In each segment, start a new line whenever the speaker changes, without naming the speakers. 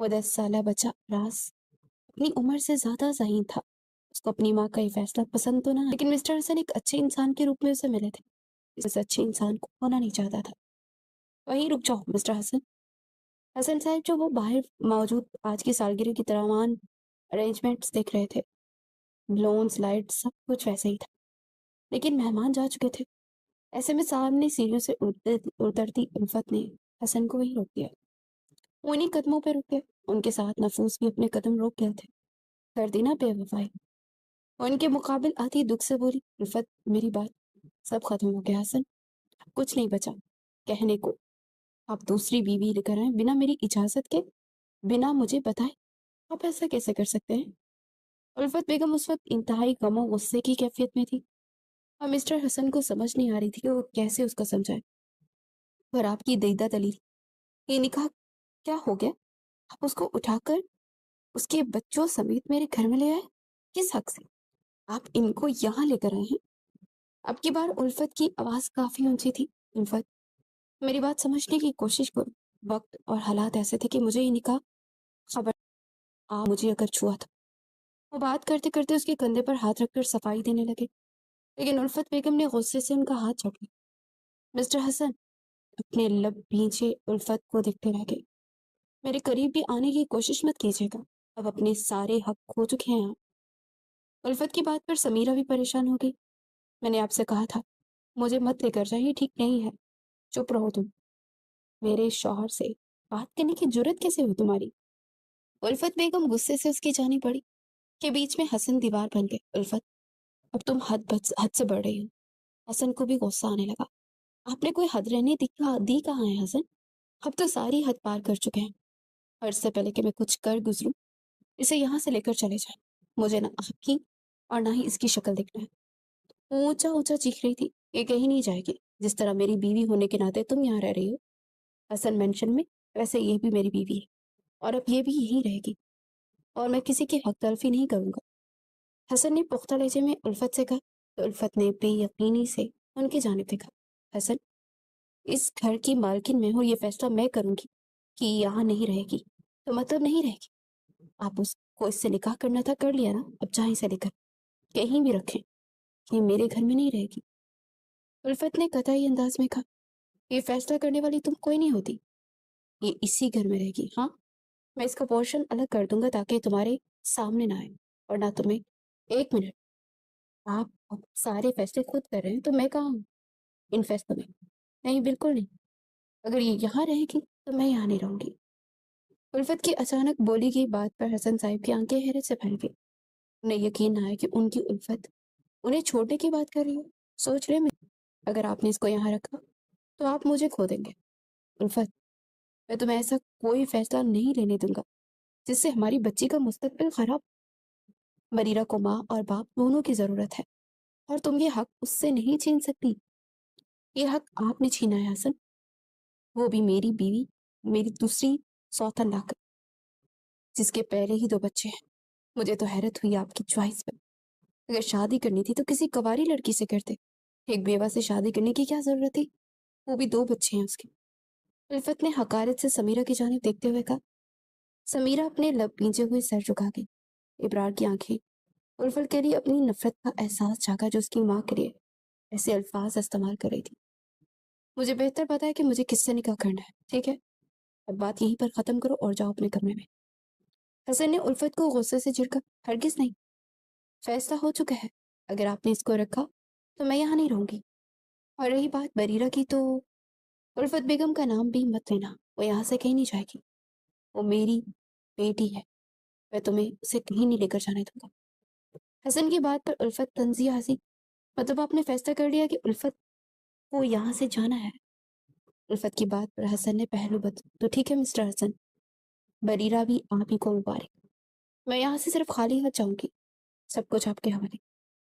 وہ 10 سالہ بچہ راز اپنی عمر سے زیادہ ذہین تھا. اس کو اپنی ماں کا یہ فیصلہ پسند تو نہ، لیکن مسٹر حسن ایک اچھے انسان کے روپ میں اسے ملے تھے. اس اچھے انسان کو ہونا نہیں چاہتا تھا. وہیں رک جاؤ مسٹر حسن. حسن صاحب جو وہ باہر موجود آج کی سالگرہ کی تمام ارینجمنٹس دیکھ رہے تھے. بلونز، لائٹ، سب کچھ ویسے ہی تھا، لیکن مہمان جا چکے تھے. ایسے میں سامنے سیڑھیوں سے اترتی الفت نے حسن کو وہیں روک دیا. وہ انہیں قدموں پہ رک گئے. ان کے ساتھ نفوس بھی اپنے قدم روک گئے تھے. کر دی نا بے وفائی. وہ ان کے مقابل آتی دکھ سے بولی، الفت میری بات، سب ختم ہو گیا حسن، کچھ نہیں بچا کہنے کو. آپ دوسری بیوی لے کر آئیں بنا میری اجازت کے، بنا مجھے بتائے. آپ ایسا کیسے کر سکتے ہیں؟ الفت بیگم اس وقت انتہائی غم و غصے کی کیفیت میں تھی، اور مسٹر حسن کو سمجھ نہیں آ رہی تھی کہ وہ کیسے اس کا سمجھائے. پر آپ کی دیدہ دلیل، یہ نکاح کیا ہو گیا؟ آپ اس کو اٹھا کر اس کے بچوں سمیت میرے گھر میں لے آئے، کس حق سے؟ آپ ان کو یہاں لے کر آئے ہیں؟ اب کی بار الفت کی آواز کافی اونچی تھی. الفت میری بات سمجھنے کی کوشش کرو. وقت اور حالات ایسے تھے کہ مجھے یہ نکاح خبر مجھے اگر چھوا تھا. وہ بات کرتے کرتے اس کے کندھے پر ہاتھ رکھ کر صفائی دینے لگے، لیکن الفت بیگم نے غصے سے ان کا ہاتھ چھوڑ دیا. مسٹر حسن اپنے لب بھینچے الفت کو دیکھتے رہ گئے. میرے قریب بھی آنے کی کوشش مت کیجیے گا، اب اپنے سارے حق کھو چکے ہیں آپ. الفت کی بات پر سمیرہ بھی پریشان ہو گئی. میں نے آپ سے کہا تھا مجھے مت لے کر جائیں، یہ ٹھیک نہیں ہے. چپ رہو تم. میرے شوہر سے بات کرنے کی جرت کیسے ہوئی تمہاری؟ الفت بیگم غصے سے اس کی جانی پڑی کہ بیچ میں حسن دیوار بن گئے. الفت اب تم حد سے بڑھ رہی ہو. حسن کو بھی غصہ آنے لگا. آپ نے کوئی حد رہنے دی کہاں ہے حسن؟ اب تو ساری حد پار کر چکے ہیں. اور اس سے پہلے کہ میں کچھ کر گزروں، اسے یہاں سے لے کر چلے جائیں. مجھے نہ آپ کی اور نہ ہی اس کی شکل دیکھنا ہے. وہ اونچا اونچا چیخ رہی تھی، یہ کہیں نہیں جائے گی. جس طرح میری بیوی ہونے کے ناطے تم یہاں رہ رہی ہو حسن مینشن میں، ویسے یہ بھی میری بیوی ہے، اور اب یہ بھی یہیں رہے گی، اور میں کسی کی حق تلفی نہیں کروں گا. حسن نے پختہ لہجے میں الفت سے کہا، تو الفت نے بے یقینی سے ان کی جانب دیکھا. حسن اس گھر کی مالکن میں ہوں، یہ فیصلہ میں کروں گی کہ یہاں نہیں رہے گی تو مطلب نہیں رہے گی. آپ اس کو اس سے نکاح کرنا تھا، کر لیا نا. اب جائیں سے لے کر کہیں بھی رکھیں، یہ میرے گھر میں نہیں رہے گی. الفت نے قطعی انداز میں کہا، یہ فیصلہ کرنے والی تم کوئی نہیں ہوتی، یہ اسی گھر میں رہے گی. ہاں میں اس کا پورشن الگ کر دوں گا تاکہ تمہارے سامنے نہ آئے. اور نہ تمہیں ایک منٹ، آپ اب سارے فیصلے خود کر رہے ہیں تو میں کہاں ہوں ان فیصلوں میں؟ نہیں بالکل نہیں. اگر یہ یہاں رہے گی تو میں یہاں نہیں رہوں گی. الفت کی اچانک بولی گئی بات پر حسن صاحب کی آنکھیں حیرت سے پھیل گئی. انہیں یقین نہ آیا کہ ان کی الفت انہیں چھوڑنے کی بات کر رہی ہے. سوچ رہے میں اگر آپ نے اس کو یہاں رکھا تو آپ مجھے کھو دیں گے. الفت میں تمہیں ایسا کوئی فیصلہ نہیں لینے دوں گا جس سے ہماری بچی کا مستقبل خراب. بریرہ کو ماں اور باپ دونوں کی ضرورت ہے، اور تم یہ حق اس سے نہیں چھین سکتی. یہ حق آپ نے چھینا ہے حسن، وہ بھی میری بیوی، میری دوسری سوتن لا کر، جس کے پہلے ہی 2 بچے ہیں. مجھے تو حیرت ہوئی آپ کی چوائس پر. اگر شادی کرنی تھی تو کسی کواری لڑکی سے کرتے. ایک بیوہ سے شادی کرنے کی کیا ضرورت تھی؟ وہ بھی 2 بچے ہیں اس کے. الفت نے حقارت سے سمیرہ کی جانب دیکھتے ہوئے کہا. سمیرہ اپنے لب پیچھے ہوئے سر جھکا گئی. ابرار کی آنکھیں الفت کے لیے اپنی نفرت کا احساس جاگا جو اس کی ماں کے لیے ایسے الفاظ استعمال کر رہی تھی. مجھے بہتر پتا ہے کہ مجھے کس سے نکاح کرنا ہے، ٹھیک ہے؟ اب بات یہیں پر ختم کرو اور جاؤ اپنے کمرے میں. حسن نے الفت کو غصے سے جھڑکا. ہرگز نہیں، فیصلہ ہو چکا ہے. اگر آپ نے اس کو رکھا تو میں یہاں نہیں رہوں گی. اور رہی بات بریرہ کی تو الفت بیگم کا نام بھی مت لینا، وہ یہاں سے کہیں نہیں جائے گی. وہ میری بیٹی ہے، میں تمہیں اسے کہیں نہیں لے کر جانے دوں گا. حسن کی بات پر الفت طنزیہ ہنسی. مطلب آپ نے فیصلہ کر لیا کہ الفت کو یہاں سے جانا ہے؟ الفت کی بات پر حسن نے پہلو بدلا. تو ٹھیک ہے مسٹر حسن، بریرہ بھی آپ ہی کو مبارک. میں یہاں سے صرف خالی ہاتھ جاؤں گی. سب کچھ آپ کے حوالے،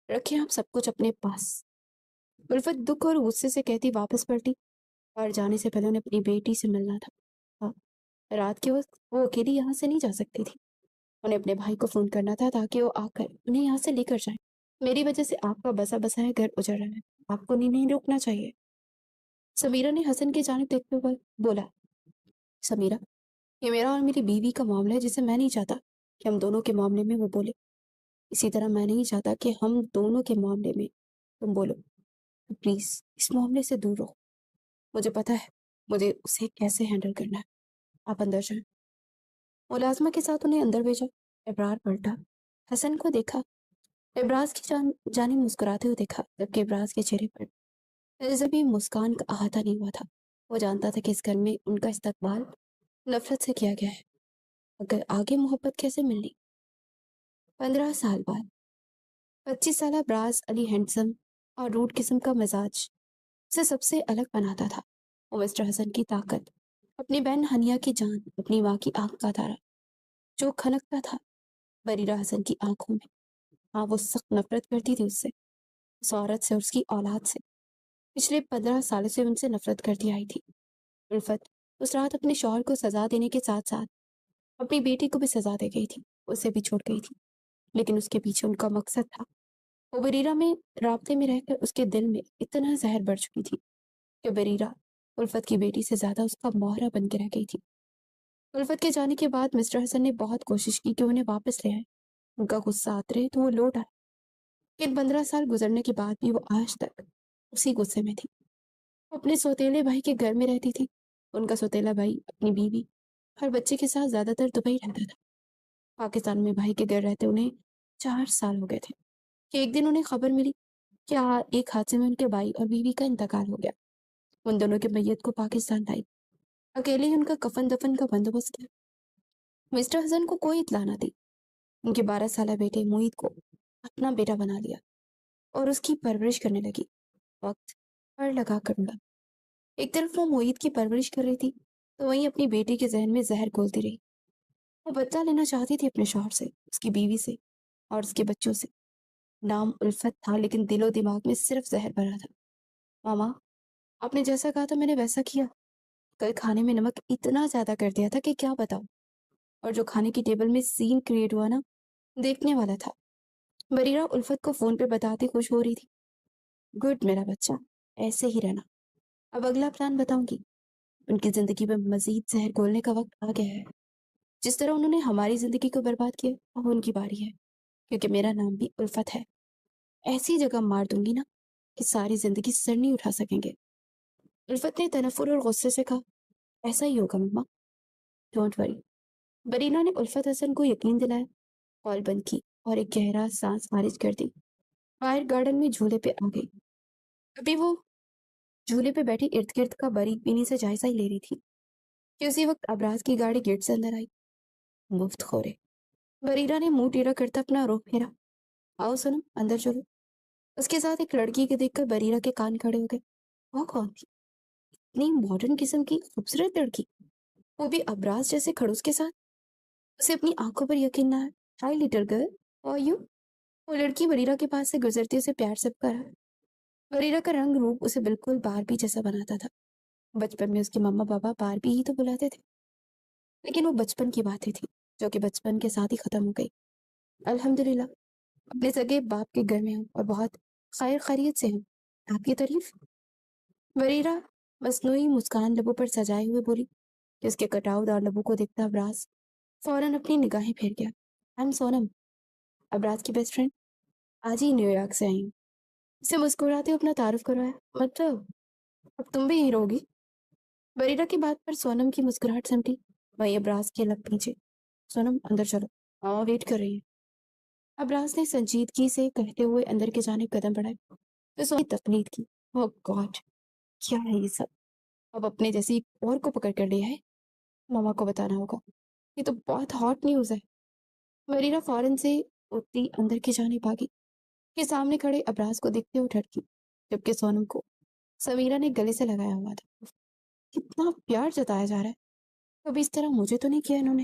رکھیں آپ سب کچھ اپنے پاس. الفت دکھ اور غصے سے کہتی واپس پلٹی. اور جانے سے پہلے انہیں اپنی بیٹی سے ملنا تھا. ہاں، رات کے وقت وہ اکیلی یہاں سے نہیں جا سکتی تھی. انہیں اپنے بھائی کو فون کرنا تھا تاکہ وہ آ کر انہیں یہاں سے لے کر جائیں. میری وجہ سے آپ کا بسا بسایا گھر اجڑ رہا ہے، آپ کو نہیں روکنا چاہیے. سمیرہ نے حسن کی جانب دیکھتے ہوئے بولا. سمیرہ یہ میرا اور میری بیوی کا معاملہ ہے جسے میں نہیں چاہتا کہ ہم دونوں کے معاملے میں وہ بولے. اسی طرح میں نہیں چاہتا کہ ہم دونوں کے معاملے میں تم بولو. پلیز اس معاملے سے دور رہو. مجھے پتا ہے مجھے اسے کیسے ہینڈل کرنا ہے. آپ اندر جائیں. ملازمہ کے ساتھ انہیں اندر بھیجا. ابرار پلٹا. حسن کو دیکھا. ابراز کی جانب مسکراتے ہوئے دیکھا، جبکہ ابراز کے چہرے پر بھی مسکان کا احاطہ نہیں ہوا تھا. وہ جانتا تھا کہ اس گھر میں ان کا استقبال نفرت سے کیا گیا ہے. اگر آگے محبت کیسے ملنی؟ 15 سال بعد 25 سالہ براز علی ہینڈسم اور روڈ قسم کا مزاج سے سب سے الگ بناتا تھا. وہ مسٹر حسن کی طاقت، اپنی بہن ہنیا کی جان، اپنی ماں کی آنکھ کا تارا جو کھنکتا تھا بریرہ حسن کی آنکھوں میں. ہاں، وہ سخت نفرت کرتی تھی اس سے، اس عورت سے اور اس کی اولاد سے. پچھلے 15 سالوں سے ان سے نفرت کرتی آئی تھی. الفت اس رات اپنے شوہر کو سزا دینے کے ساتھ ساتھ اپنی بیٹی کو بھی سزا دے گئی تھی. اسے بھی چھوڑ گئی تھی، لیکن اس کے پیچھے ان کا مقصد تھا. وہ بریرہ میں رابطے میں رہ کر اس کے دل میں اتنا زہر بڑھ چکی تھی کہ بریرہ الفت کی بیٹی سے زیادہ اس کا مہرہ بن کے رہ گئی تھی. الفت کے جانے کے بعد مسٹر حسن نے بہت کوشش کی کہ انہیں واپس لے آئے. ان کا غصہ آتے تو وہ لوٹ آئے، لیکن 15 سال گزرنے کے بعد بھی وہ آج تک اسی غصے میں تھی. وہ اپنے سوتیلے بھائی کے گھر میں رہتی تھی. ان کا سوتیلا بھائی اپنی بیوی ہر بچے کے ساتھ زیادہ تر دبئی رہتا تھا. پاکستان میں بھائی کے گھر رہتے انہیں 4 سال ہو گئے تھے کہ ایک دن انہیں خبر ملی کہ ایک حادثے میں ان کے بھائی اور بیوی کا انتقال ہو گیا. ان دونوں کے میت کو پاکستان لائی، اکیلے ہی ان کا کفن دفن کا بندوبست کیا. مسٹر حسن کو کوئی اطلاع نہ دی. ان کے 12 سالہ بیٹے موعید کو اپنا بیٹا بنا لیا اور اس کی پرورش کرنے لگی. وقت پر لگا کر اڑا. ایک طرف وہ موعید کی پرورش کر رہی تھی تو وہیں اپنی بیٹی کے ذہن میں زہر گھولتی رہی. وہ بچہ لینا چاہتی تھی اپنے شوہر سے، اس کی بیوی سے اور اس کے بچوں سے. نام الفت تھا لیکن دل و دماغ میں صرف زہر بھرا تھا. ماما، آپ نے جیسا کہا تھا میں نے ویسا کیا. کل کھانے میں نمک اتنا زیادہ کر دیا تھا کہ کیا بتاؤں، اور جو کھانے کی ٹیبل میں سین کریٹ ہوا نا، دیکھنے والا تھا. بریرہ الفت کو فون پہ بتاتی خوش ہو رہی تھی. گڈ میرا بچہ، ایسے ہی رہنا. اب اگلا پلان بتاؤں گی. ان کی زندگی میں مزید زہر گھولنے کا وقت آ گیا ہے. جس طرح انہوں نے ہماری زندگی کو برباد کیا، اب ان کی باری ہے، کیونکہ میرا نام بھی الفت ہے. ایسی جگہ مار دوں گی نا کہ ساری زندگی سر نہیں اٹھا سکیں گے. الفت نے تنفر اور غصے سے کہا، ایسا ہی ہوگا مما، ڈونٹ وری. برینا نے الفت حسن کو یقین دلایا. کال بند کی اور ایک گہرا سانس خارج کر دی. باہر گارڈن میں جھولے پہ آ گئی. ابھی وہ جھولے پہ بیٹھی ارد گرد کا باریک بینی سے جائزہ ہی لے رہی تھی کہ اسی وقت ابراز کی گاڑی گیٹ سے اندر آئی. مفت خورے. بریرہ نے منہ ٹیڑھا کرتا اپنا رخ پھیرا. آؤ سنم، اندر چلو. اس کے ساتھ ایک لڑکی کے دیکھ کر بریرہ کے کان کھڑے ہو گئے. وہ کون تھی؟ اتنی ماڈرن قسم کی خوبصورت لڑکی، وہ بھی ابراز جیسے کھڑوس کے ساتھ. اسے اپنی آنکھوں پر یقین نہ آیا. Hi little girl, how are you? وہ لڑکی بریرہ کے پاس سے گزرتی اسے پیار سے پکارا. بریرہ کا رنگ روپ اسے بالکل باربی جیسا بناتا تھا. بچپن میں اس کے ماما بابا باربی ہی تو بلاتے تھے، لیکن وہ بچپن کی باتیں تھیں جو کہ بچپن کے ساتھ ہی ختم ہو گئی. الحمدللہ اپنے سگے باپ کے گھر میں ہوں اور بہت خیر خیریت سے ہوں. آپ کی تعریف؟ بریرہ مصنوعی مسکان لبوں پر سجائے ہوئے بولی کہ اس کے کٹاؤ دار لبوں کو دیکھتا ابراز فوراً اپنی نگاہیں پھیر گیا. آئی ایم سونم، ابراز کی بیسٹ فرینڈ. آج ہی نیو یارک سے آئی ہوں. اسے مسکراتے ہوئے اپنا تعارف کروایا. مطلب اب تم بھی یہیں رہو گی؟ بریرہ کی بات پر سونم کی مسکراہٹ سمٹی. وہی ابراز کے لب پیچھے. سونم اندر چلو، ہاں ویٹ کر رہی ہے. ابراز نے سنجیدگی سے کہتے ہوئے اندر کے جانب قدم بڑھائے تو سونم تقلید کی. اوہ گاڈ، کیا ہے یہ سب؟ اب اپنے جیسی اور کو پکڑ کر لیا ہے. ماما کو بتانا ہوگا، یہ تو بہت ہاٹ نیوز ہے. بریرہ فوراً سے اٹھتی اندر کی جانب بھاگی کہ سامنے کھڑے ابراز کو دیکھتے ہوئے ٹھڑکی، جبکہ سونم کو سمیرہ نے گلے سے لگایا ہوا تھا. کتنا پیار جتایا جا رہا ہے، کبھی اس طرح مجھے تو نہیں کیا انہوں نے.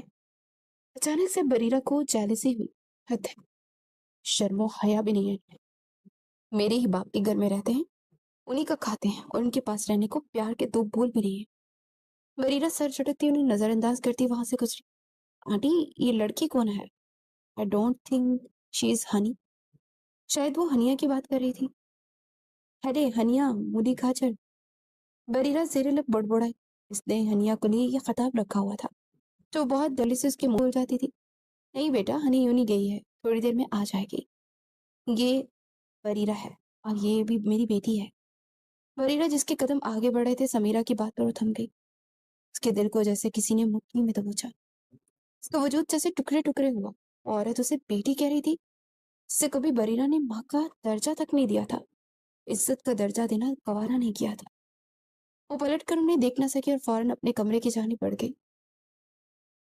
اچانک سے بریرہ کو جیلسی ہوئی. حد ہے، شرم و حیا بھی نہیں ہے. میرے ہی باپ کے گھر میں رہتے ہیں، انہی کا کھاتے ہیں، اور ان کے پاس رہنے کو پیار کے دو بول بھی نہیں ہے. بریرہ سر جھٹکتی انہیں نظر انداز کرتی وہاں سے گزری. آنٹی، یہ لڑکی کون ہے؟ I don't think she is honey. شاید وہ ہنیا کی بات کر رہی تھی. ارے ہنیا، مودی کھاچر. بریرہ زیر لب بڑبڑائی. اس نے ہنیا کو لیے یہ خطاب رکھا ہوا تھا. تو بہت دل سے اس کے منہ کھل جاتی تھی۔ نہیں بیٹا، ہنی یوں نہیں گئی ہے، تھوڑی دیر میں آ جائے گی۔ یہ بریرہ ہے اور یہ بھی میری بیٹی ہے۔ بریرہ جس کے قدم آگے بڑھے تھے سمیرہ کی بات پر وہ تھم گئی۔ اس کے دل کو جیسے کسی نے مٹھی میں دبوچا، اس کا وجود جیسے ٹکڑے ٹکڑے ہوا۔ عورت اسے بیٹی کہہ رہی تھی، اس سے کبھی بریرہ نے ماں کا درجہ تک نہیں دیا تھا، عزت کا درجہ دینا گوارا نہیں کیا تھا۔ وہ پلٹ کر انہیں دیکھ نہ سکی اور فوراً اپنے کمرے کی جانب بڑھ گئی۔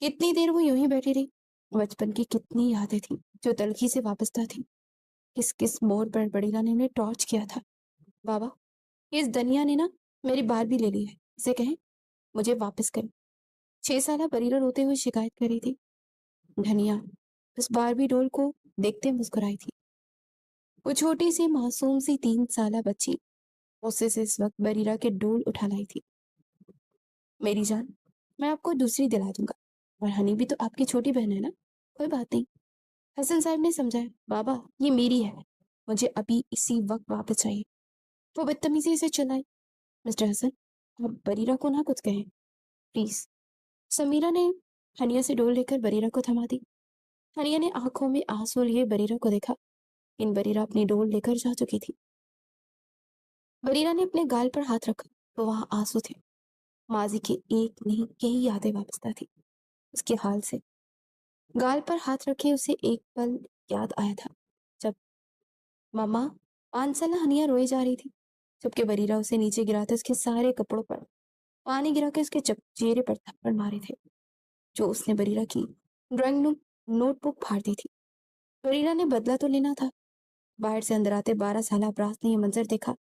کتنی دیر وہ یوں ہی بیٹھی رہی۔ بچپن کی کتنی یادیں تھیں جو تلخی سے وابستہ تھیں۔ کس کس موڑ پر بریرہ نے انہیں ٹارچ کیا تھا۔ بابا، اس دنیا نے نا میری بار بھی لے لی ہے، اسے کہیں مجھے واپس کریں۔ 6 سالہ بریرہ روتے ہوئے شکایت کر رہی تھی۔ دھنیا اس باربی ڈول کو دیکھتے مسکرائی تھی۔ وہ چھوٹی سی معصوم سی 3 سالہ بچی غصے سے اس وقت بریرہ کے ڈول اٹھا لائی تھی۔ میری جان، میں آپ کو دوسری دلا دوں گا، اور ہنی بھی تو آپ کی چھوٹی بہن ہے نا، کوئی بات نہیں۔ حسن صاحب نے سمجھایا، بابا یہ میری ہے، مجھے ابھی اسی وقت واپس چاہیے۔ وہ بدتمیزی سے چلائی۔ مسٹر حسن، آپ بریرہ کو نہ کچھ کہیں پلیز۔ سمیرہ نے ہنیا سے ڈول لے کر بریرہ کو تھما دی۔ ہنیا نے آنکھوں میں آنسو لیے بریرہ کو دیکھا، ان بریرہ اپنی ڈول لے کر جا چکی تھی۔ بریرہ نے اپنے گال پر ہاتھ رکھا تو وہاں آنسو تھے۔ ماضی کی ایک نہیں کئی یادیں وابستہ تھی اس کے حال سے۔ گال پر ہاتھ رکھے اسے ایک پل یاد آیا تھا جب ماما 5 سالہ ہنیا روئے جا رہی تھی، جبکہ بریرہ اسے نیچے گراتے اس کے سارے کپڑوں پر پانی گرا کے اس کے چہرے پر تھپڑ مارے تھے، جو اس نے بریرہ کی ڈرائنگ نوٹ بک پھاڑ دی تھی۔ بریرہ نے بدلہ تو لینا تھا۔ باہر سے اندر آتے 12 سالہ ابراز نے یہ منظر دیکھا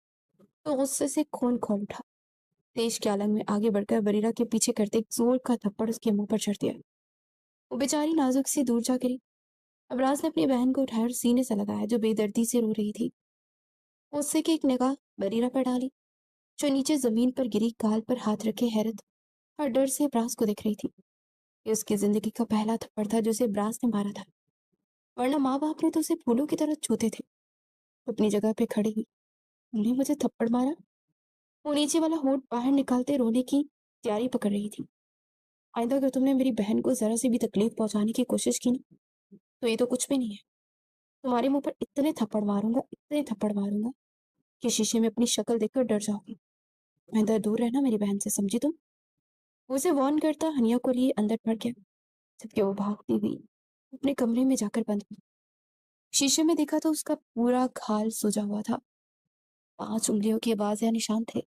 تو غصے سے خون کھول اٹھا۔ تیش کے عالم میں آگے بڑھ کر بریرہ کے پیچھے کرتے ایک زور کا تھپڑ اس کے منہ پر چڑھ دیا۔ وہ بیچاری نازک سی دور جا گری۔ ابراز نے اپنی بہن کو اٹھایا اور سینے سے لگایا جو بے دردی سے رو رہی تھی۔ غصے کی ایک نگاہ بریرہ پر ڈالی جو نیچے زمین پر گری گال پر ہاتھ رکھے حیرت اور ڈر سے ابراز کو دیکھ رہی تھی۔ یہ اس کی زندگی کا پہلا تھپڑ تھا جو اسے ابراز نے مارا تھا، ورنہ ماں باپ نے تو اسے پھولوں کی طرح چھوتے تھے۔ اپنی جگہ پہ کھڑی ہوئی، انہیں مجھے تھپڑ مارا؟ وہ نیچے والا ہونٹ باہر نکالتے رونے کی تیاری پکڑ رہی تھی۔ آئندہ اگر تم نے میری بہن کو ذرا سی بھی تکلیف پہنچانے کی کوشش کی نا تو یہ تو کچھ بھی نہیں ہے، تمہارے منہ پر اتنے تھپڑ ماروں گا، اتنے تھپڑ ماروں گا کہ شیشے میں اپنی شکل دیکھ کر ڈر جاؤ گی۔ آئندہ دور رہنا میری بہن سے، سمجھی تم؟ وہ اسے وارن کرتا ہنیا کو لیے اندر بڑھ گیا، جبکہ وہ بھاگتی ہوئی اپنے کمرے میں جا کر بند ہوئی۔ شیشے میں دیکھا تو اس کا پورا گھال سجا ہوا تھا، 5 انگلیوں کے آواز یا نشان تھے،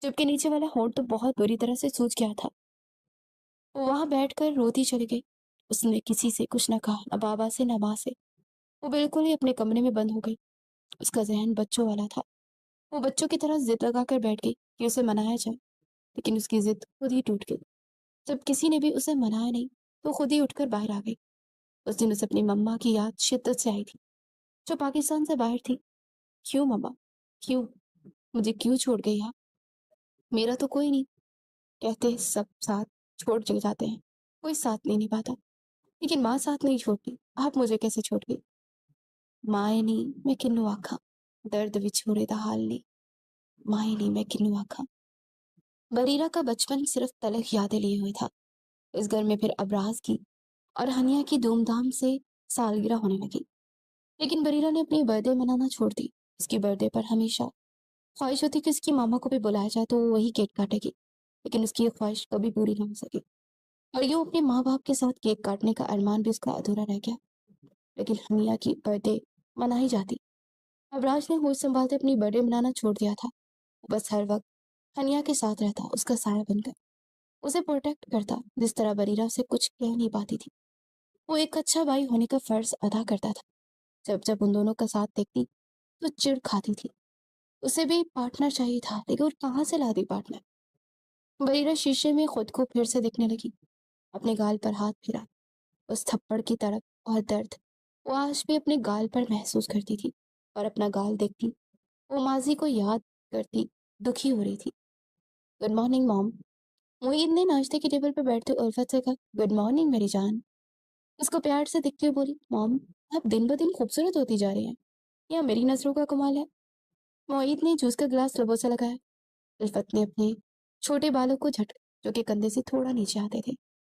جبکہ نیچے والا ہونٹ تو بہت بری طرح سے سوج گیا تھا۔ وہ وہاں بیٹھ کر روتی چلی گئی۔ اس نے کسی سے کچھ نہ کہا، نہ بابا سے نہ ماں سے۔ وہ بالکل ہی اپنے کمرے میں بند ہو گئی۔ اس کا ذہن بچوں والا تھا۔ وہ بچوں کی طرح ضد لگا کر بیٹھ گئی کہ اسے منایا جائے، لیکن اس کی ضد خود ہی ٹوٹ گئی۔ جب کسی نے بھی اسے منایا نہیں تو خود ہی اٹھ کر باہر آ گئی۔ اس دن اسے اپنی مما کی یاد شدت سے آئی تھی جو پاکستان سے باہر تھی۔ کیوں مما، کیوں مجھے کیوں چھوڑ گئی آپ؟ میرا تو کوئی نہیں، کہتے ہیں سب ساتھ چھوڑ چل جاتے ہیں، کوئی ساتھ نہیں نبھاتا، لیکن ماں ساتھ نہیں چھوڑتی، آپ مجھے کیسے چھوڑ گئی؟ مائیں نہیں میں کنوں آکھاں، درد وچھوڑے دا حال نہیں، مائیں نہیں میں کنوں آکھاں۔ بریرہ کا بچپن صرف تلخ یادیں لیے ہوئے تھا۔ اس گھر میں پھر ابراز کی اور ہنیا کی دھوم دھام سے سالگرہ ہونے لگی، لیکن بریرہ نے اپنی برتھ ڈے منانا چھوڑ دی۔ اس کی برتھ ڈے پر ہمیشہ خواہش ہوتی کہ اس کی ماما کو بھی بلایا جائے تو وہ وہی کیک کاٹے گی، لیکن اس کی یہ خواہش کبھی پوری نہ ہو سکی، اور یوں اپنے ماں باپ کے ساتھ کیک کاٹنے کا ارمان بھی اس کا ادھورا رہ گیا۔ لیکن ہنیا کی برتھ ڈے منائی جاتی۔ ابراج نے ہوش سنبھالتے اپنی برتھ ڈے منانا چھوڑ دیا تھا۔ وہ بس ہر وقت ہنیا کے ساتھ رہتا، اس کا سایہ بن کر اسے پروٹیکٹ کرتا، جس طرح بریرہ سے کچھ کہہ نہیں پاتی تھی۔ وہ ایک اچھا بھائی ہونے کا فرض ادا کرتا تھا۔ جب جب ان دونوں کا ساتھ دیکھتی تو چڑ کھاتی تھی۔ اسے بھی پارٹنر چاہیے تھا، لیکن وہ کہاں سے لاتی پارٹنر؟ بریرہ شیشے میں خود کو پھر سے دیکھنے لگی، اپنے گال پر ہاتھ پھرا۔ اس تھپڑ کی تڑپ اور درد وہ آج بھی اپنے گال پر محسوس کرتی تھی، اور اپنا گال دیکھتی وہ ماضی کو یاد کرتی دکھی ہو رہی تھی۔ گڈ مارننگ موم، معید نے ناشتے کی ٹیبل پر بیٹھتے الفت سے کہا۔ گڈ مارننگ میری جان، اس کو پیار سے دیکھتے ہوئے بولی۔ موم، آپ دن بدن خوبصورت ہوتی جا رہی ہیں، یا میری نظروں کا کمال ہے؟ معید نے جوس کا گلاس لبوں سے لگایا۔ الفت نے اپنے چھوٹے بالوں کو جھٹکا جو کہ کندھے سے تھوڑا نیچے آتے تھے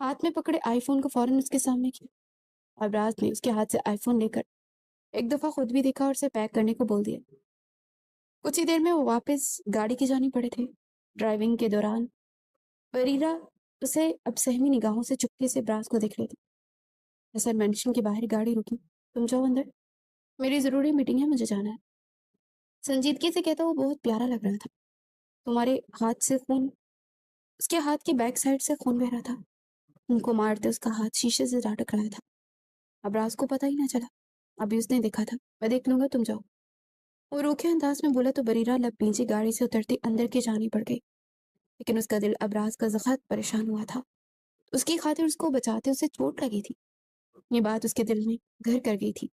ہاتھ میں پکڑے آئی فون کو فوراً اس کے سامنے کیا۔ ابراز نے اس کے ہاتھ سے آئی فون لے کر ایک دفعہ خود بھی دیکھا اور اسے پیک کرنے کو بول دیا۔ کچھ ہی دیر میں وہ واپس گاڑی کی جانب پڑے تھے۔ ڈرائیونگ کے دوران بریرہ اسے اب سہمی نگاہوں سے چپکے سے ابراز کو دیکھ لیتی۔ اصل مینشن کے باہر گاڑی رکی۔ تم جاؤ اندر، میری ضروری میٹنگ ہے، مجھے جانا ہے۔ سنجیدگی سے کہتا وہ بہت پیارا لگ رہا تھا۔ تمہارے ہاتھ سے خون، اس کے ہاتھ کی بیک سائڈ سے خون بہ رہا تھا۔ ان کو مارتے اس کا ہاتھ شیشے سے جا ٹکرایا تھا۔ ابراز کو پتہ ہی نہ چلا، ابھی اس نے دیکھا تھا۔ میں دیکھ لوں گا، تم جاؤ، وہ روکھے انداز میں بولا تو بریرہ لب پیچھے گاڑی سے اترتی اندر کی جانب بڑھ گئی۔ لیکن اس کا دل ابراز کا سخت پریشان ہوا تھا۔ اس کی خاطر اس کو بچاتے اسے چوٹ لگی تھی، یہ بات اس کے دل میں گھر کر گئی تھی۔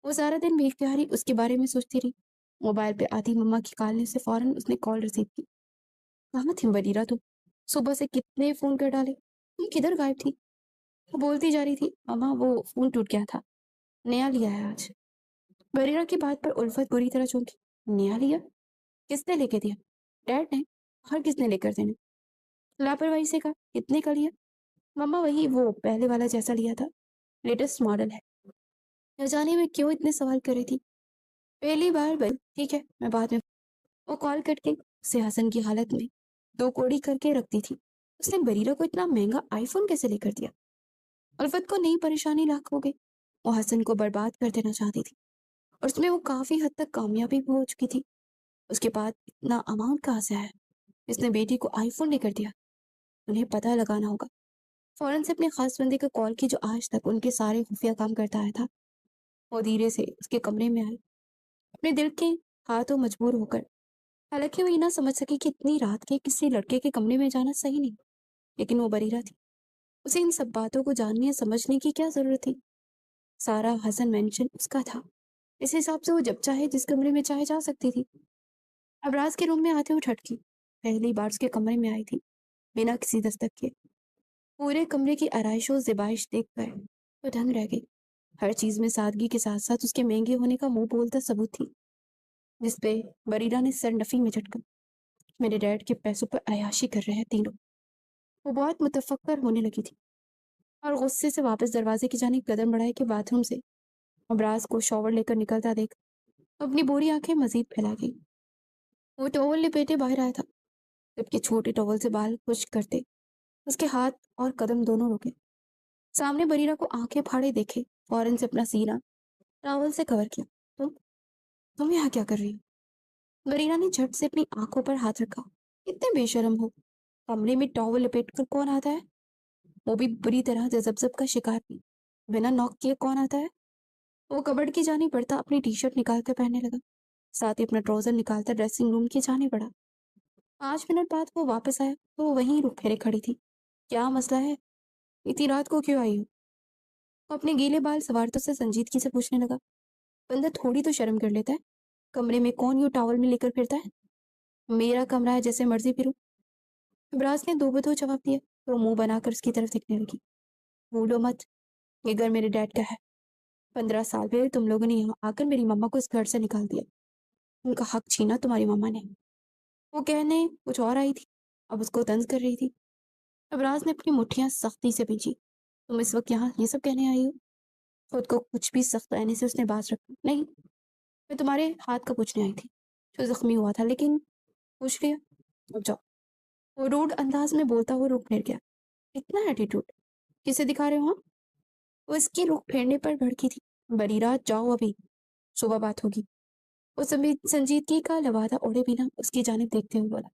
وہ سارا دن بے اختیاری اس کے بارے میں سوچتی رہی۔ موبائل پہ آتی مما کی کال سے فوراً اس نے کال ریسیو کی۔ کہاں تھی بریرہ تم؟ صبح سے کتنے فون کر ڈالے، تم کدھر غائب تھی؟ وہ بولتی جا رہی تھی، مما وہ فون ٹوٹ گیا تھا، نیا لیا ہے آج۔ بریرہ کی بات پر الفت بری طرح چونکی۔ نیا لیا؟ کس نے لے کے دیا؟ ڈیڈ نے۔ اور کس نے لے کر دینے؟ لاپرواہی سے کہا، کتنے کا لیا؟ مما وہی وہ پہلے والا جیسا لیا تھا، لیٹسٹ ماڈل ہے۔ نہ جانے میں کیوں اتنے سوال کر رہی تھی۔ پہلی بار بل ٹھیک ہے، میں بعد میں۔ وہ کال کٹ کے اسے حسن کی حالت میں دو کوڑی کر کے رکھتی تھی۔ اس نے بریرہ کو اتنا مہنگا آئی فون کیسے لے کر دیا؟ الفت کو نئی پریشانی لاحق ہو گئی۔ وہ حسن کو برباد کر دینا چاہتی تھی اور اس میں وہ کافی حد تک کامیابی بھی ہو چکی تھی۔ اس کے بعد اتنا اماؤنٹ کہاں سے آیا؟ اس نے بیٹی کو آئی فون لے کر دیا۔ انہیں پتہ لگانا ہوگا۔ فوراً سے اپنے خاص بندے کو کال کی جو آج تک ان کے سارے خفیہ کام کرتا آیا تھا۔ وہ دھیرے سے اس کے کمرے میں آئی، اپنے دل کے ہاتھوں مجبور ہو کر۔ حالانکہ وہ یہ نہ سمجھ سکی کہ اتنی رات کے کسی لڑکے کے کمرے میں جانا صحیح نہیں، لیکن وہ بریرہ تھی، اسے ان سب باتوں کو جاننے یا سمجھنے کی کیا ضرورت تھی؟ سارا حسن مینشن اس کا تھا، اس حساب سے وہ جب چاہے جس کمرے میں چاہے جا سکتی تھی۔ ابراز کے روم میں آتے ہوئے ٹھٹکی، پہلی بار اس کے کمرے میں آئی تھی بنا کسی دستک کے۔ پورے کمرے کی آرائش و زیبائش دیکھ کر وہ دنگ رہ گئی۔ ہر چیز میں سادگی کے ساتھ ساتھ اس کے مہنگے ہونے کا منہ بولتا ثبوت تھی، جس پہ بریرہ نے سر نفی میں جھٹکا۔ میرے ڈیڈ کے پیسوں پر عیاشی کر رہے ہیں تینوں۔ وہ بہت متفکر ہونے لگی تھی اور غصے سے واپس دروازے کی جانب قدم بڑھائے کہ باتھ روم سے ابراز کو شاور لے کر نکلتا دیکھ اپنی بوری آنکھیں مزید پھیلا گئی۔ وہ ٹاول لپیٹے باہر آیا تھا، جبکہ چھوٹے ٹاول سے بال خشک کرتے اس کے ہاتھ اور قدم دونوں رکے۔ سامنے بریرہ کو آنکھیں پھاڑے دیکھے فوراً سے اپنا سینہ ٹاول سے کور کیا۔ تم یہاں کیا کر رہی ہو؟ بریرہ نے جھٹ سے اپنی آنکھوں پر ہاتھ رکھا۔ اتنے بے شرم ہو، کمرے میں ٹاول لپیٹ کر کون آتا ہے؟ وہ بھی بری طرح جذب کا شکار بھی، بنا نوک کیے کون آتا ہے؟ وہ کبرڈ کی جانب بڑھتا اپنی ٹی شرٹ نکال کر پہننے لگا، ساتھ ہی اپنا ٹراؤزر نکالتا ڈریسنگ روم کی جانب بڑھا۔ 5 منٹ بعد وہ واپس آیا تو وہ وہیں رک پھیرے کھڑی تھی۔ کیا مسئلہ ہے؟ اتنی رات کو کیوں آئی ہو؟ وہ اپنے گیلے بال سوارتوں سے سنجیدگی سے پوچھنے لگا۔ بندہ تھوڑی تو شرم کر لیتا ہے، کمرے میں کون یوں ٹاول میں لے کر پھرتا ہے؟ میرا کمرہ ہے، جیسے مرضی پھروں۔ ابراز نے دو بدو جواب دیا تو وہ منہ بنا کر اس کی طرف دیکھنے لگی۔ بھولو مت، یہ گھر میرے ڈیڈ کا ہے۔ 15 سال پہلے تم لوگوں نے یہاں آ کر میری مما کو اس گھر سے نکال دیا، ان کا حق چھینا تمہاری مما نے۔ وہ کہنے کچھ اور آئی تھی، اب اس کو طنز کر رہی تھی۔ ابراز نے اپنی مٹھیاں سختی سے بھیجی۔ تم اس وقت یہاں یہ سب کہنے آئی ہو؟ خود کو کچھ بھی سخت رہنے سے اس نے باز رکھا۔ نہیں، میں تمہارے ہاتھ کا پوچھنے آئی تھی جو زخمی ہوا تھا، لیکن پوچھ لیا، اب جاؤ۔ وہ روڈ انداز میں بولتا ہوا رخ پھیر گیا۔ اتنا ایٹیٹیوڈ کسے دکھا رہے ہو ہاں؟ وہ اس کی رخ پھیرنے پر بھڑکی تھی۔ بریرہ جاؤ، ابھی صبح بات ہوگی۔ وہ سنجیدگی کا لبادہ اوڑھے بنا اس کی جانب دیکھتے ہوئے بولا۔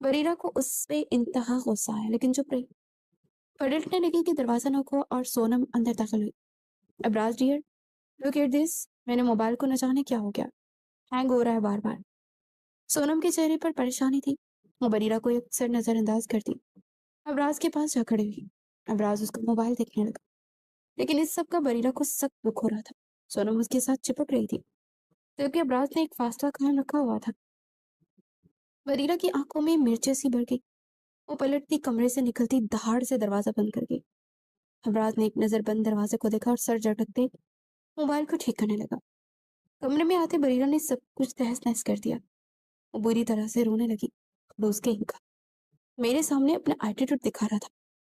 بریرہ کو اس پہ انتہا غصہ آیا، لیکن چپ رہی۔ پلٹنے لگی کہ دروازہ نہ کھوا اور سونم اندر داخل ہوئی۔ ابراز ڈیئر، لک ایٹ دس، میں نے موبائل کو نہ جانے کیا ہو گیا، ہینگ ہو رہا ہے بار بار۔ سونم کے چہرے پر پریشانی تھی۔ وہ بریرہ کو اکثر نظر انداز کرتی، ابراز کے پاس جا کھڑی ہوئی۔ ابراز اس کا موبائل دیکھنے لگا، لیکن اس سب کا بریرہ کو سخت دکھ ہو رہا تھا۔ سونم اس کے ساتھ چپک رہی تھی، جبکہ ابراز نے ایک فاصلہ قائم رکھا ہوا تھا۔ بریرہ کی آنکھوں میں مرچیں سی بھر گئی۔ وہ پلٹتی کمرے سے نکلتی دہاڑ سے دروازہ بند کر گئی۔ ابراز نے ایک نظر بند دروازے کو دیکھا اور سر جھٹکتے موبائل کو ٹھیک کرنے لگا۔ کمرے میں آتے بریرہ نے سب کچھ تہس نہس کر دیا۔ وہ بری طرح سے رونے لگی۔ دوست کے ان کا میرے سامنے اپنا ایٹیٹیوڈ دکھا رہا تھا،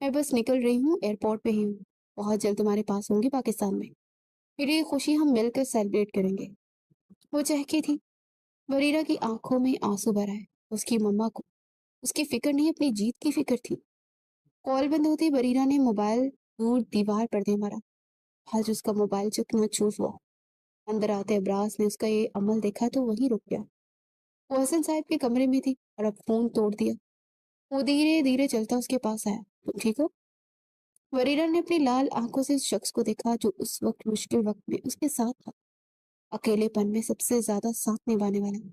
میں بس نکل رہی ہوں، ایئرپورٹ پہ ہی ہوں، بہت جلد تمہارے پاس ہوں گی پاکستان میں، پھر یہ خوشی ہم مل کر سیلیبریٹ کریں گے۔ وہ چہکی تھی۔ وریرا کی آنکھوں میں آنسو بھر آئے۔ اس کی مما کو اس کی فکر نہیں، اپنی جیت کی فکر تھی۔ کال بند ہوتی وریرا نے موبائل دور دیوار پر دے مارا۔ آج اس کا موبائل چکنا چور ہوا۔ اندر آتے ابراز نے اس کا یہ عمل دیکھا تو وہیں رک گیا۔ وہ حسن صاحب کے کمرے میں تھی اور اب فون توڑ دیا۔ وہ دھیرے دھیرے چلتا اس کے پاس آیا۔ تم ٹھیک ہو؟ وریرا نے اپنی لال آنکھوں سے اس شخص کو دیکھا جو اس وقت مشکل وقت میں اس کے ساتھ تھا، اکیلے پن میں سب سے زیادہ ساتھ نبھانے والا۔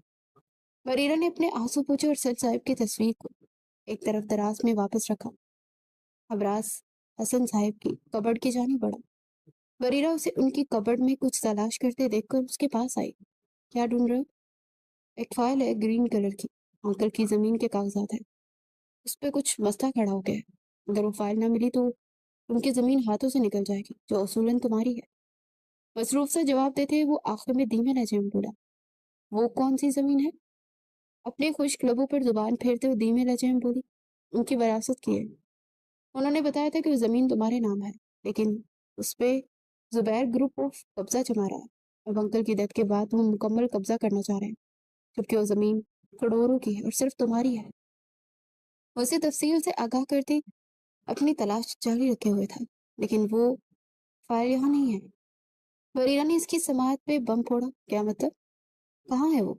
وریرا نے اپنے آنسو پوچھے اور سر صاحب کی تصویر کو ایک طرف دراز میں واپس رکھا۔ ابراز حسن صاحب کی کبڑ کی جانب بڑھا۔ وریرا اسے ان کی کبڑ میں کچھ تلاش کرتے دیکھ کر اس کے پاس آئی۔ کیا ڈھونڈ رہے ہو؟ ایک فائل ہے، گرین کلر کی، انکل کی زمین کے کاغذات ہیں، اس پہ کچھ مسئلہ کھڑا ہو گیا ہے، اگر وہ فائل نہ ملی تو ان کی زمین ہاتھوں سے نکل جائے گی جو اصولاً تمہاری ہے۔ مصروف سے جواب دیتے وہ آخر میں دھیمے لہجے میں بولا، وہ کون سی زمین ہے؟ اپنے خشک لبوں پر زبان پھیرتے ہوئے دھیمے لہجے میں بولی، ان کی وراثت کی ہے، انہوں نے بتایا تھا کہ وہ زمین تمہارے نام ہے، لیکن اس پہ زبیر گروپ آف قبضہ جما رہا ہے۔ اب انکل کی ڈیتھ کے بعد وہ مکمل قبضہ کرنا چاہ رہے ہیں، جبکہ وہ زمین کروڑوں کی ہے اور صرف تمہاری ہے۔ اسے تفصیل سے آگاہ کرتی اپنی تلاش جاری رکھے ہوئے تھا، لیکن وہ فائل یہاں نہیں ہے۔ وریرا نے اس کی سماعت پہ بم پھوڑا، کیا مطلب؟ کہاں ہے وہ؟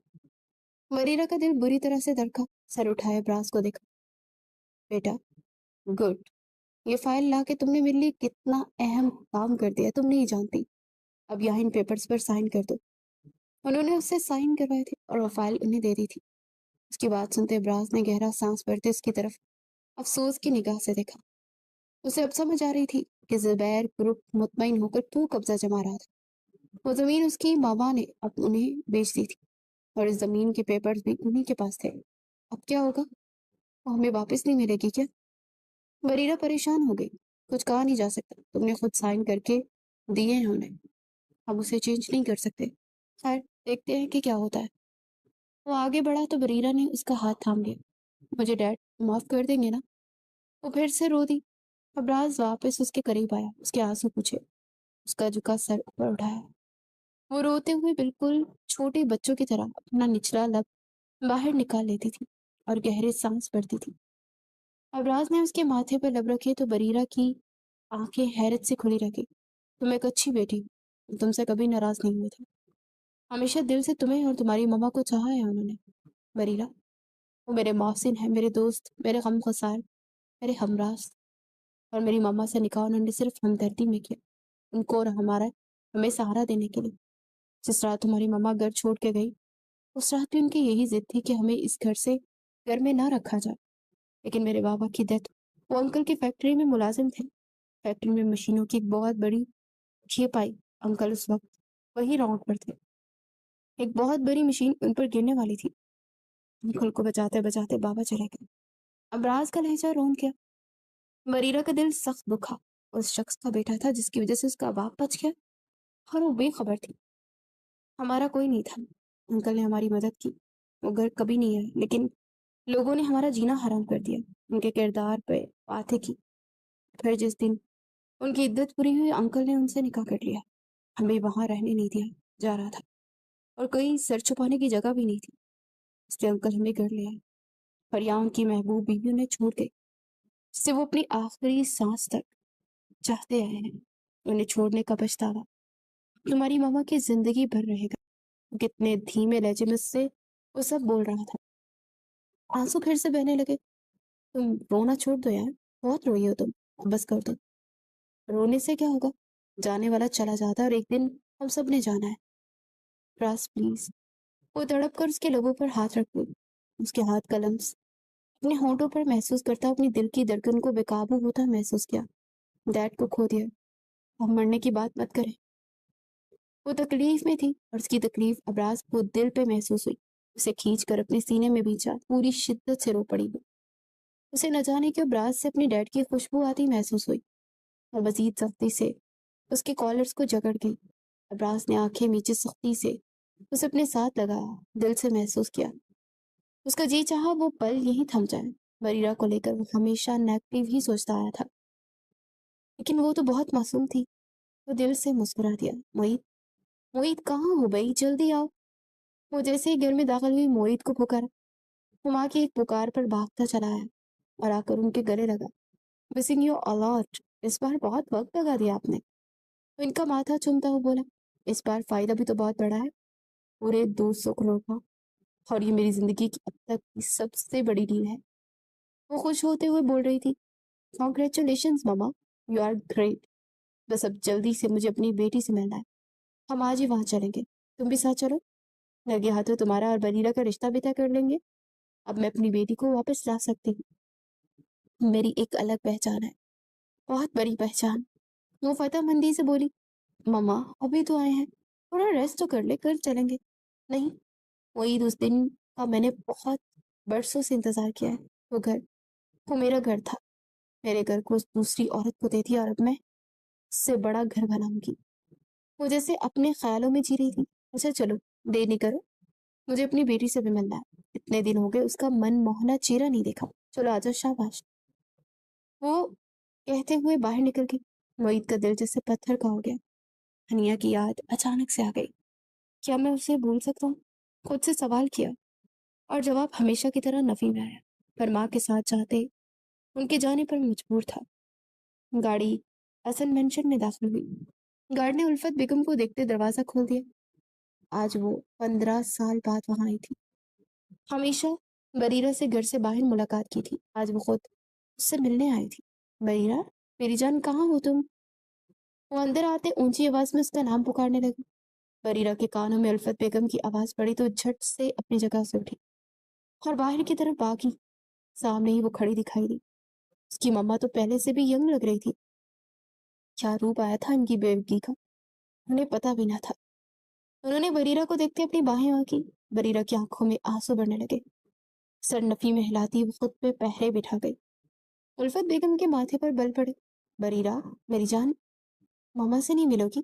وریرا کا دل بری طرح سے دھڑکا، سر اٹھائے براز کو دیکھا۔ بیٹا گڈ، یہ فائل لا کے تم نے میرے لیے کتنا اہم کام کر دیا تم نہیں جانتی۔ اب یہاں ان پیپرز پر سائن کر دو۔ انہوں نے اس سے سائن کروائے تھے اور وہ فائل انہیں دے دی تھی۔ اس کی بات سنتے براز نے گہرا سانس بھرتے اس کی طرف افسوس کی نگاہ سے دیکھا۔ اسے اب سمجھ آ رہی تھی کہ زبیر گروپ مطمئن ہو کر کیوں قبضہ جما رہا تھا۔ وہ زمین اس کی ماما نے اب انہیں بیچ دی تھی اور اس زمین کے پیپرز بھی انہیں کے پاس تھے۔ اب کیا ہوگا؟ وہ ہمیں واپس نہیں ملے گی کیا؟ وریرا پریشان ہو گئی۔ کچھ کہا نہیں جا سکتا، تم نے خود سائن کر کے دیے ہیں انہیں، ہم اسے چینج نہیں کر سکتے۔ خیر دیکھتے ہیں کہ کیا ہوتا ہے۔ وہ آگے بڑھا تو وریرا نے اس کا ہاتھ تھام لیا۔ مجھے ڈیڈ معاف کر دیں گے نا؟ وہ پھر سے رو دی۔ ابراز واپس اس کے قریب آیا، اس کے آنسو پوچھے، اس کا جھکا سر اوپر اٹھایا۔ وہ روتے ہوئے بالکل چھوٹے بچوں کی طرح اپنا نچلا لب باہر نکال لیتی تھی اور گہرے سانس بھرتی تھی۔ ابراز نے اس کے ماتھے پر لب رکھے تو وریرا کی آنکھیں حیرت سے کھلی رہ گئی۔ تم ایک اچھی بیٹی ہو، تم سے کبھی ناراض نہیں ہوئے تھے، ہمیشہ دل سے تمہیں اور تمہاری مما کو چاہا ہے انہوں نے۔ وریرا وہ میرے محسن ہیں، میرے دوست، میرے غم خسار، میرے ہمراز، اور میری ماما سے نکاح انہوں نے صرف ہمدردی میں کیا، ان کو اور ہمیں سہارا دینے کے لیے۔ جس رات تمہاری ماما گھر چھوڑ کے گئی، اس رات بھی ان کی یہی ضد تھی کہ ہمیں اس گھر میں نہ رکھا جائے، لیکن میرے بابا کی ڈیتھ، وہ انکل کی فیکٹری میں ملازم تھے، فیکٹری میں مشینوں کی ایک بہت بڑی کھیپ آئی، انکل اس وقت وہی راؤنڈ پر تھے، ایک بہت بڑی مشین ان پر گرنے والی تھی، انکل کو بچاتے بچاتے بابا چلے گئے۔ ابراز کا لہجہ رون گیا۔ وریرا کا دل سخت دکھا، اس شخص کا بیٹا تھا جس کی وجہ سے اس کا باپ بچ گیا اور وہ بے خبر تھی۔ ہمارا کوئی نہیں تھا، انکل نے ہماری مدد کی، وہ گھر کبھی نہیں آئے، لیکن لوگوں نے ہمارا جینا حرام کر دیا، ان کے کردار پہ باتیں کی۔ پھر جس دن ان کی عدت پوری ہوئی، انکل نے ان سے نکاح کر لیا، ہمیں وہاں رہنے نہیں دیا جا رہا تھا اور کوئی سر چھپانے کی جگہ بھی نہیں تھی، اس لیے انکل ہمیں گھر لے آئے، اور یہاں ان کی محبوب بیوی انہیں چھوڑ گئی، جس سے وہ اپنی آخری سانس تک چاہتے آئے ہیں۔ انہیں چھوڑنے کا پچھتاوا تمہاری ماما کی زندگی بھر رہے گا۔ کتنے دھیمے لہجے میں سے وہ سب بول رہا تھا۔ آنسو پھر سے بہنے لگے۔ تم رونا چھوڑ دو یار، بہت روئی ہو تم، اب بس کر دو۔ رونے سے کیا ہوگا؟ جانے والا چلا جاتا ہے اور ایک دن ہم سب نے جانا ہے۔ راز پلیز۔ وہ تڑپ کر اس کے لبوں پر ہاتھ رکھ گئی، اس کے ہاتھ کا لمس اپنے ہونٹوں پر محسوس کرتا، اپنی دل کی دھڑکن کو بے قابو ہوتا محسوس کیا۔ ڈیڈ کو کھو دیا، اب مرنے کی بات مت کریں۔ وہ تکلیف میں تھی اور اس کی تکلیف ابراز کو دل پہ محسوس ہوئی، اسے کھینچ کر اپنے سینے میں بیچا، پوری شدت سے رو پڑی وہ۔ اسے نہ جانے کہ ابراز سے اپنی ڈیڈ کی خوشبو آتی محسوس ہوئی اور مزید سختی سے اس کے کالرز کو جکڑ گئی۔ ابراز نے آنکھیں میچے سختی سے اسے اپنے ساتھ لگایا، دل سے محسوس کیا، اس کا جی چاہا وہ پل یہیں تھم جائے۔ وریرا کو لے کر وہ ہمیشہ نیگیٹو ہی سوچتا آیا تھا، لیکن وہ تو بہت معصوم تھی۔ وہ دل سے مسکرا دیا۔ معید، معید کہاں ہو بھائی؟ جلدی آؤ۔ وہ جیسے ہی گھر میں داخل ہوئی معید کو پکارا۔ وہ ماں کی ایک پکار پر بھاگتا چلا آیا اور آ کر ان کے گلے لگا۔ مسنگ یو الاٹ، اس بار بہت وقت لگا دیا آپ نے۔ وہ ان کا ماتھا چومتا ہوا بولا، اس بار فائدہ بھی تو بہت بڑا ہے، پورے 200 کروڑ کا، اور یہ میری زندگی کی اب تک کی سب سے بڑی ڈیل ہے۔ وہ خوش ہوتے ہوئے بول رہی تھی، congratulations mama, you are great. بس اب جلدی سے مجھے اپنی بیٹی سے ملنا ہے، ہم آج ہی وہاں چلیں گے، تم بھی ساتھ چلو، لگے ہاتھوں تمہارا اور بریرہ کا رشتہ بھی طے کر لیں گے۔ اب میں اپنی بیٹی کو واپس لا سکتی ہوں، میری ایک الگ پہچان ہے، بہت بڑی پہچان۔ وہ فتح مندی سے بولی، ماما ابھی تو آئے ہیں، تھوڑا ریسٹ تو کر لے، کل چلیں گے۔ نہیں، وہ عید اس دن کا میں نے بہت برسوں سے انتظار کیا ہے۔ وہ میرا گھر تھا، میرے گھر کو اس دوسری عورت کو دے دیا اور اب میں اس سے بڑا گھر بناؤں گی۔ وہ جیسے اپنے خیالوں میں جی رہی تھی۔ اچھا چلو، دیر نہیں کرو، مجھے اپنی بیٹی سے بھی ملنا ہے، اتنے دن ہو گئے اس کا من موہنا چہرہ نہیں دیکھا، چلو آجا شاباش۔ وہ کہتے ہوئے باہر نکل گئی۔ معید کا دل جیسے پتھر کا ہو گیا۔ ہنیا کی یاد اچانک سے آ گئی۔ کیا میں اسے بھول سکتا ہوں؟ خود سے سوال کیا اور جواب ہمیشہ کی طرح نفی میں آیا، پر ماں کے ساتھ چاہتے ان کے جانے پر مجبور تھا۔ گاڑی حسن مینشن میں داخل ہوئی۔ گارڈ نے الفت بیگم کو دیکھتے دروازہ کھول دیا۔ آج وہ 15 سال بعد وہاں آئی تھی۔ ہمیشہ بریرہ سے گھر سے باہر ملاقات کی تھی، آج وہ خود اس سے ملنے آئی تھی۔ بریرہ، میری جان کہاں ہو تم؟ وہ اندر آتے اونچی آواز میں اس کا نام پکارنے لگی۔ بریرہ کے کانوں میں الفت بیگم کی آواز پڑی تو جھٹ سے اپنی جگہ سے اٹھی اور باہر کی طرف بھاگی۔ سامنے ہی وہ کھڑی دکھائی دی۔ اس کی مما تو پہلے سے بھی ینگ لگ رہی تھی۔ کیا روپ آیا تھا ان کی بیوگی کا، انہیں پتا بھی نہ تھا۔ انہوں نے بریرہ کو دیکھتے اپنی باہیں آنکھی۔ بریرہ کی آنکھوں میں آنسو بڑھنے لگے۔ سر نفی میں ہلاتی وہ خود پہ پہرے بٹھا گئی۔ الفت بیگم کے ماتھے پر بل پڑے۔ بریرہ، میری جان، ماما سے نہیں ملو گی؟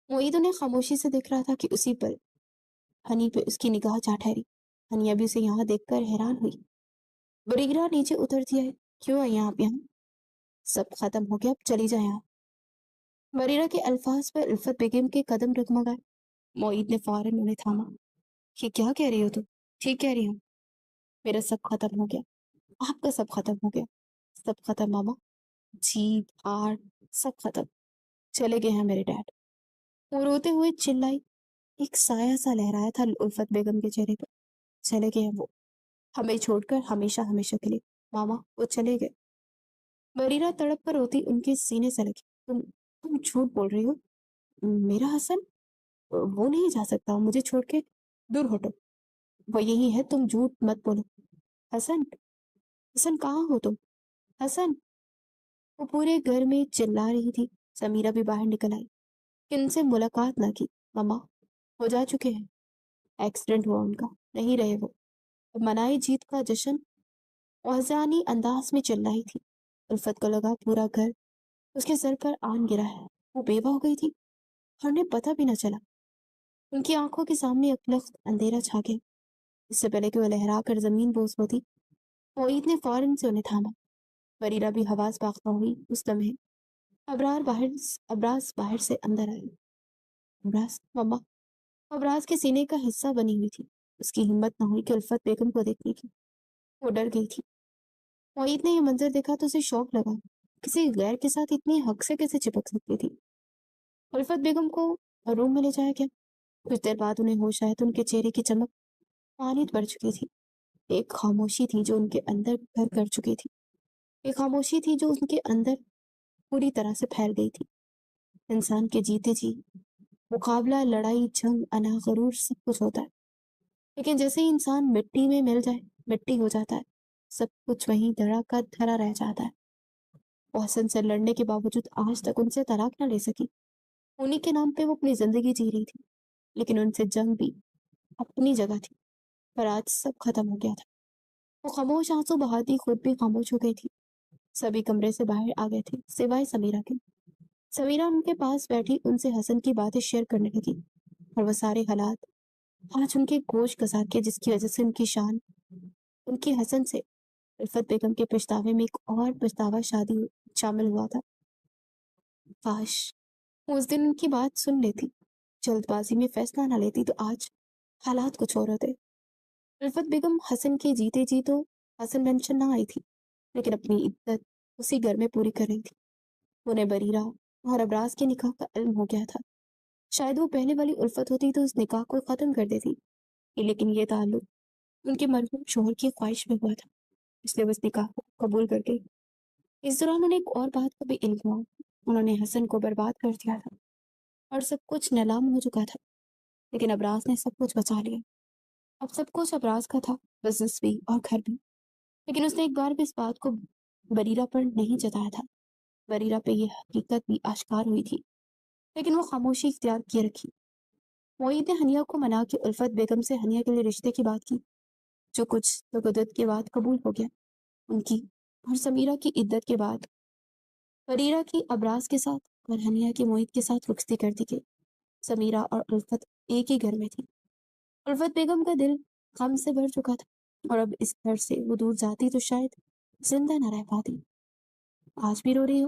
معید انہیں خاموشی سے دیکھ رہا تھا کہ اسی پل ہنی پہ اس کی نگاہ جا ٹھہری۔ ہنیا بھی اسے یہاں دیکھ کر حیران ہوئی۔ بریرہ نیچے اتر دیا ہے، کیوں آئی آپ یہاں؟ سب ختم ہو گیا، اب چلی جائیں آپ۔ بریرہ کے الفاظ پر الفت بیگم کے قدم ڈگمگائے۔ معید نے فوراً انہیں تھاما۔ یہ کیا کہہ رہی ہو تم؟ ٹھیک کہہ رہی ہوں، میرا سب ختم ہو گیا، آپ کا سب ختم ہو گیا، سب ختم ماما، جیت ہار سب ختم، چلے گئے ہیں میرے ڈیڈ۔ وہ روتے ہوئے چلائی۔ ایک سایہ سا لہرایا تھا الفت بیگم کے چہرے پر۔ چلے گئے ہیں وہ، ہمیں چھوڑ کر، ہمیشہ ہمیشہ کے لیے ماما، وہ چلے گئے۔ بریرہ تڑپ کر روتی ان کے سینے سے لگی۔ تم جھوٹ بول رہی ہو، میرا حسن وہ نہیں جا سکتا، مجھے چھوڑ کے، دور ہٹو، وہ یہی ہے، تم جھوٹ مت بولو۔ حسن، حسن کہاں ہو تم؟ حسن! وہ پورے گھر میں چلا رہی تھی۔ سمیرہ بھی باہر نکل آئی کہ ان سے ملاقات نہ کی۔ ماما، وہ جا چکے ہیں، ایکسیڈنٹ ہوا ان کا، نہیں رہے وہ۔ منائے جیت کا جشن وحزانی انداز میں چل رہی تھی۔ الفت کو لگا پورا گھر اس کے سر پر آن گرا ہے۔ وہ بیوہ ہو گئی تھی اور انہیں پتہ بھی نہ چلا۔ ان کی آنکھوں کے سامنے ایک لخت اندھیرا چھا گیا۔ اس سے پہلے کہ وہ لہرا کر زمین بوس ہوتی، معید نے فوراً سے انہیں تھاما۔ بریرہ بھی حواس باختہ ہوئی اس لمحے۔ ابراز باہر سے اندر آئی۔ ابراز، مما! ابراز کے سینے کا حصہ بنی ہوئی تھی۔ اس کی ہمت نہ ہوئی کہ الفت بیگم کو دیکھنے کی، وہ ڈر گئی تھی۔ معید نے یہ منظر دیکھا تو اسے شوق لگا، کسی غیر کے ساتھ اتنی حق سے کیسے چپک سکتی تھی۔ الفت بیگم کو روم میں لے جایا گیا۔ کچھ دیر بعد انہیں ہوش آیا تو ان کے چہرے کی چمک پانی بڑھ چکی تھی۔ ایک خاموشی تھی جو ان کے اندر گھر کر چکی تھی، ایک خاموشی تھی جو ان کے اندر پوری طرح سے پھیل گئی تھی۔ انسان کے جیتے جی مقابلہ، لڑائی، جنگ، انا، غرور سب کچھ ہوتا ہے، لیکن جیسے ہی انسان مٹی میں مل جائے، مٹی ہو جاتا ہے، سب کچھ وہیں دھڑا کا دھرا رہ جاتا ہے۔ وہ حسن سے لڑنے کے باوجود آج تک ان سے طلاق نہ لے سکی۔ انہی کے نام پہ وہ اپنی زندگی جی رہی تھی، لیکن ان سے جنگ بھی اپنی جگہ تھی، پر آج سب ختم ہو گیا تھا۔ وہ خاموش آنسو بہاتی خود بھی خاموش ہو گئی تھی۔ سبھی کمرے سے باہر آ گئے تھے سوائے سمیرہ کے۔ سمیرہ ان کے پاس بیٹھی ان سے حسن کی باتیں شیئر کرنے لگی، اور وہ سارے حالات آج ان کے گوش گزار کے، جس کی وجہ سے ان کی شان، ان کی حسن سے الفت بیگم کے پچھتاوے میں ایک اور پچھتاوا شادی شامل ہوا تھا۔ کاش وہ اس دن ان کی بات سن لیتی، جلد بازی میں فیصلہ نہ لیتی تو آج حالات کچھ اور ہوتے۔ الفت بیگم حسن کے جیتے جی تو حسن مینشن نہ آئی تھی، لیکن اپنی عدت اسی گھر میں پوری کر رہی تھی۔ انہیں بریرہ اور ابراز کے نکاح کا علم ہو گیا تھا۔ شاید وہ پہلے والی الفت ہوتی تو اس نکاح کو ختم کر دیتی، لیکن یہ تعلق ان کے مرحوم شوہر کی خواہش میں ہوا تھا، اس لیے وہ اس نکاح کو قبول کر گئی۔ اس دوران انہیں ایک اور بات کا بھی علم ہوا، انہوں نے حسن کو برباد کر دیا تھا اور سب کچھ نیلام ہو چکا تھا، لیکن ابراز نے سب کچھ بچا لیا۔ اب سب کچھ ابراز کا تھا، بزنس بھی اور گھر بھی، لیکن اس نے ایک بار بھی اس بات کو بریرہ پر نہیں جتایا تھا۔ بریرہ پہ یہ حقیقت بھی آشکار ہوئی تھی، لیکن وہ خاموشی اختیار کیے رکھی۔ معید نے ہنیا کو منا کے الفت بیگم سے ہنیا کے لیے رشتے کی بات کی، جو کچھ تگدت کے بعد قبول ہو گیا۔ ان کی اور سمیرہ کی عدت کے بعد بریرہ کی ابراز کے ساتھ اور ہنیا کی معید کے ساتھ رخصتی کر دی گئی۔ سمیرہ اور الفت ایک ہی گھر میں تھی۔ الفت بیگم کا دل غم سے بھر چکا تھا، اور اب اس گھر سے وہ دور جاتی تو شاید زندہ نہ رہ پاتی۔ آج بھی رو رہی ہو؟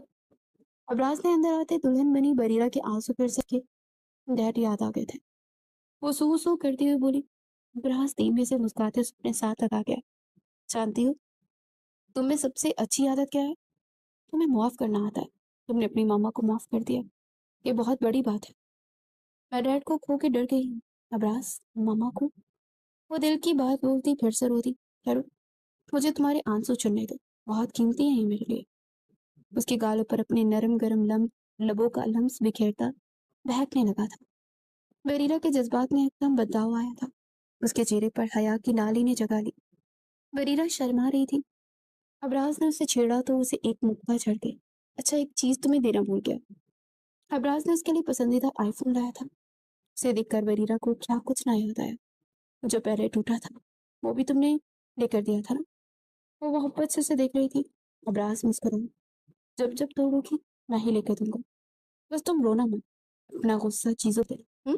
ابراز نے اندر آتے دلہن بنی بریرہ کے آنسو پھر سکے۔ ڈیڈ یاد آ گئے تھے۔ وہ سو کرتی ہوئی بولی۔ ابراز دھیمے سے مسکراتے اپنے ساتھ لگا گیا۔ جانتی ہو تم میں سب سے اچھی عادت کیا ہے؟ تمہیں معاف کرنا آتا ہے۔ تم نے اپنی ماما کو معاف کر دیا، یہ بہت بڑی بات ہے۔ میں ڈیڈ کو کھو کے ڈر گئی ہوں۔ ابراز ماما کو؟ وہ دل کی بات بولتی پھر سے روتی۔ ٹھہرو، مجھے تمہارے آنسو چننے دو، بہت قیمتی ہیں یہ میرے لیے۔ اس کے گالوں پر اپنے نرم گرم لبوں کا لمس بکھیرتا بہکنے لگا تھا۔ بریرہ کے جذبات میں ایک دم بدلاؤ آیا تھا، اس کے چہرے پر حیا کی نالی نے جگہ لی۔ بریرہ شرما رہی تھی۔ ابراز نے اسے چھیڑا تو اسے ایک مکہ چڑھ گئی۔ اچھا، ایک چیز تمہیں دینا بھول گیا۔ ابراز نے اس کے لیے پسندیدہ آئی فون لایا تھا۔ اسے دیکھ کر بریرہ کو کیا کچھ نہ یاد آیا۔ جو پہلے ٹوٹا تھا وہ بھی تم نے لے کر دیا تھا نا؟ وہ محبت سے اسے دیکھ رہی تھی۔ ابراز مسکرایا۔ جب جب توڑو گی میں ہی لے کے دوں گا، بس تم رونا مت، اپنا غصہ چیزوں پہ ہوں۔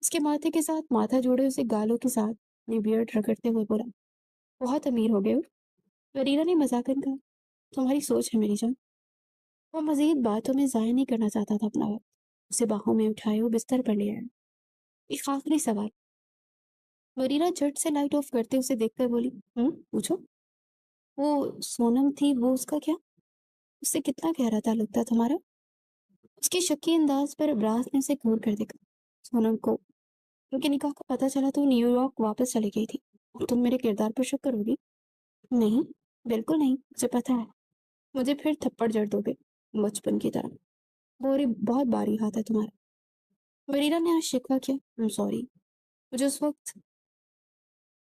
اس کے ماتھے کے ساتھ ماتھا جوڑے اسے گالوں کے ساتھ اپنی بیئرڈ رگڑتے ہوئے بولا۔ بہت امیر ہو گئے ہو، بریرہ نے مذاقن کہا۔ تمہاری سوچ ہے میری جان۔ وہ مزید باتوں میں ضائع نہیں کرنا چاہتا تھا اپنا وقت۔ اسے باہوں میں اٹھائے وہ بستر پر لے آیا۔ ایک آخری سوال۔ بریرہ جھٹ سے لائٹ آف کرتے اسے دیکھ کر بولی۔ پوچھو۔ وہ سونم تھی، وہ اس کا کیا؟ اس سے کتنا گہرا تعلق تھا تمہارا؟ اس کے شکی انداز پر ابراز نے اسے گھور کر دیکھا۔ سونم کو ان کے نکاح کا پتہ چلا تو نیو یارک واپس چلی گئی تھی، اور تم میرے کردار پر شک کرو گی؟ نہیں، بالکل نہیں، مجھے پتہ ہے۔ مجھے پھر تھپڑ جڑ دو گے بچپن کی طرح۔ بہت باری ہاتھ ہے تمہارا۔ بریرہ نے آج شکوہ کیا۔ سوری، مجھے اس وقت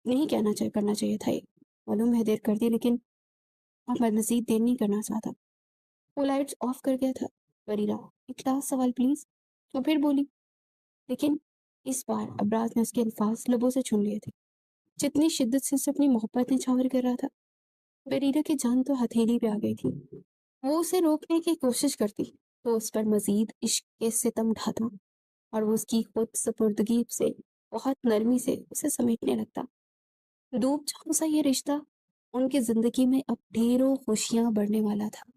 نہیں کرنا چاہیے تھا یہ۔ معلوم ہے دیر کر دی، لیکن اب میں مزید دیر نہیں کرنا چاہتا۔ وہ لائٹس آف کر گیا تھا۔ بریرہ، ایک لاسٹ سوال پلیز۔ وہ پھر بولی، لیکن اس بار ابراز نے اس کے الفاظ لبوں سے چھن لیے تھے، جتنی شدت سے اسے اپنی محبت نچھاور کر رہا تھا۔ بریرہ کی جان تو ہتھیلی پہ آ گئی تھی۔ وہ اسے روکنے کی کوشش کرتی تو اس پر مزید عشق کے ستم ڈھاتا، اور وہ اس کی خود سپردگی سے بہت نرمی سے اسے سمیٹنے لگتا۔ ڈوب جاؤں سا یہ رشتہ ان کی زندگی میں اب ڈھیروں خوشیاں بڑھنے والا تھا۔